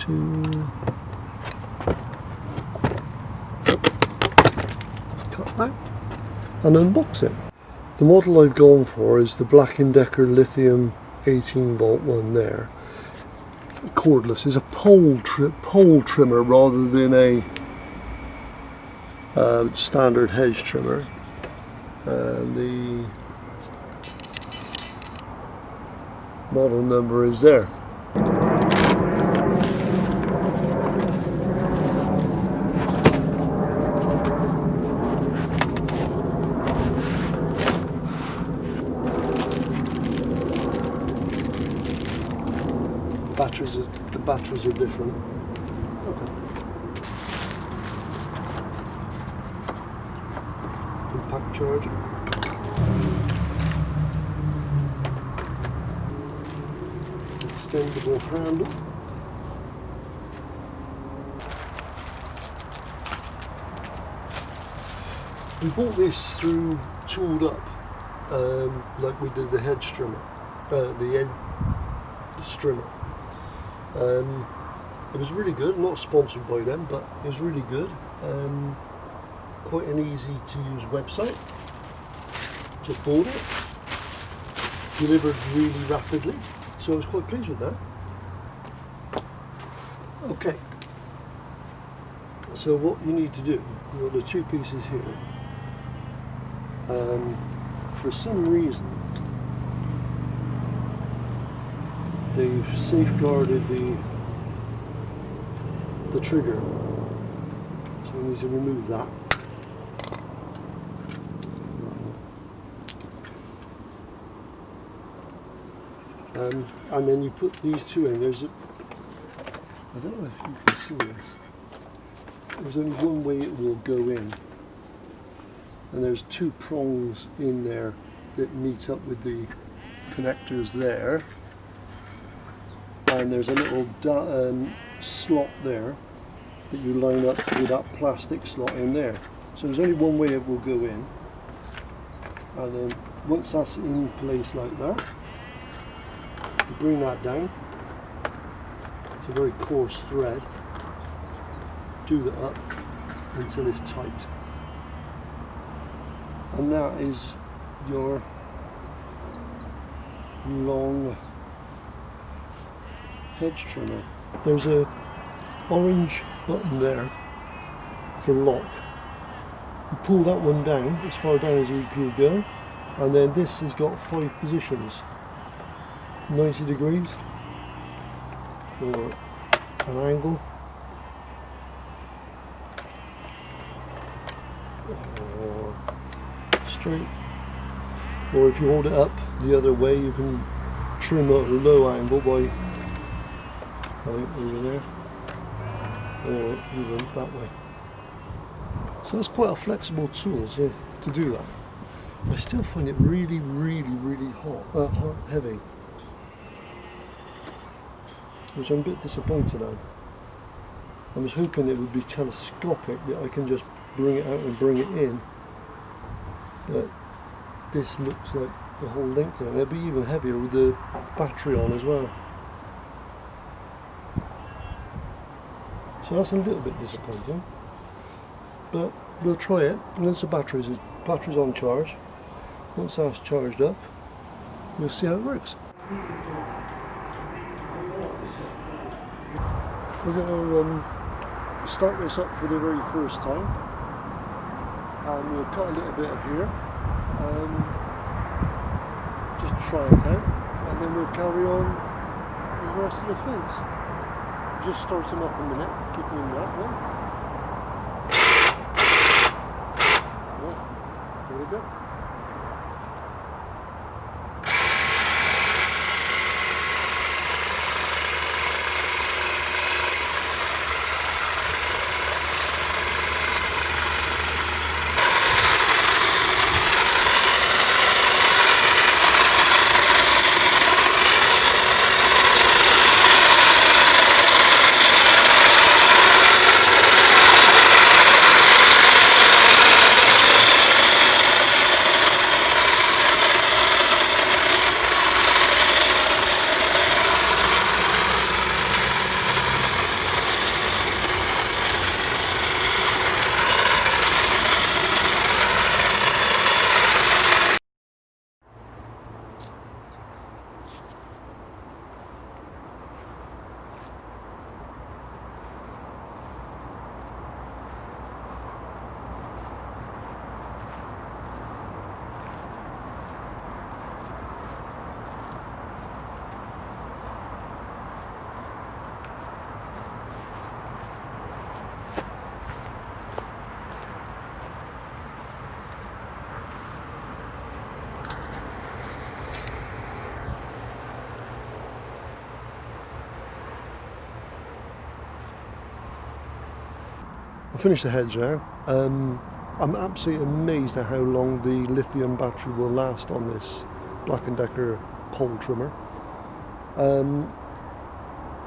to cut that and unbox it. The model I've gone for is the Black+Decker Lithium 18-volt one there. Cordless. Is a pole trimmer rather than a standard hedge trimmer. And the model number is there. The batteries are different. Okay. Compact charger. Extendable handle. We bought this through Tooled Up, like we did the hedge trimmer, the strimmer. It was really good, not sponsored by them, but it was really good. Quite an easy to use website. Just bought it. Delivered really rapidly, so I was quite pleased with that. Okay, so what you need to do, you've got the two pieces here. For some reason, they've safeguarded the trigger, so we need to remove that. And then you put these two in. There's I don't know if you can see this. There's only one way it will go in, and there's two prongs in there that meet up with the connectors there. And there's a little slot there that you line up with that plastic slot in there. So there's only one way it will go in. And then once that's in place like that, you bring that down. It's a very coarse thread. Do that up until it's tight. And that is your long hedge trimmer. There's a orange button there for lock. You pull that one down as far down as you can go, and then this has got 5 positions: 90 degrees, or an angle, or straight, or if you hold it up the other way you can trim at a low angle by over there, or even that way. So it's quite a flexible tool to do that. I still find it really heavy, which I'm a bit disappointed at. I was hoping it would be telescopic, that I can just bring it out and bring it in, but this looks like the whole length of it. It'll be even heavier with the battery on as well. So that's a little bit disappointing, but we'll try it. Once the battery's on charge, once that's charged up, we'll see how it works. We're going to start this up for the very first time, and we'll cut a little bit up here, just try it out, and then we'll carry on with the rest of the fence. Just start them up a minute, keep them in that one. Well, there we go. I finished the hedge now. I'm absolutely amazed at how long the lithium battery will last on this Black+Decker pole trimmer.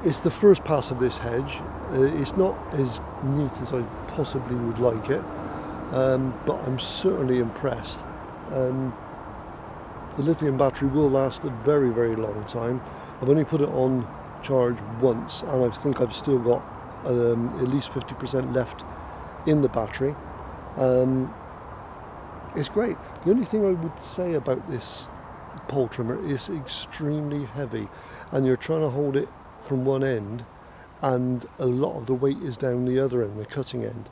It's the first pass of this hedge. It's not as neat as I possibly would like it, but I'm certainly impressed. The lithium battery will last a very, very long time. I've only put it on charge once, and I think I've still got at least 50% left in the battery. It's great. The only thing I would say about this pole trimmer is extremely heavy, and you're trying to hold it from one end, and a lot of the weight is down the other end, the cutting end,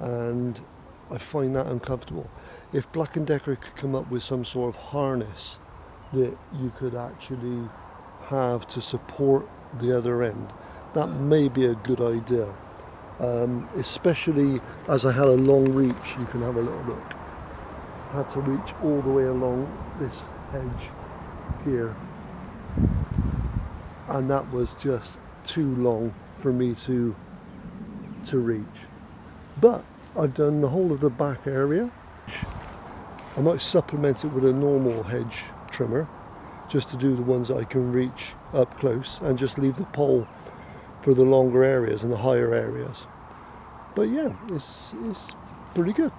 and I find that uncomfortable. If Black+Decker could come up with some sort of harness that you could actually have to support the other end, that may be a good idea. Especially as I had a long reach. You can have a little look. I had to reach all the way along this hedge here, and that was just too long for me to reach. But I've done the whole of the back area. I might supplement it with a normal hedge trimmer just to do the ones that I can reach up close, and just leave the pole for the longer areas and the higher areas. But yeah, it's pretty good.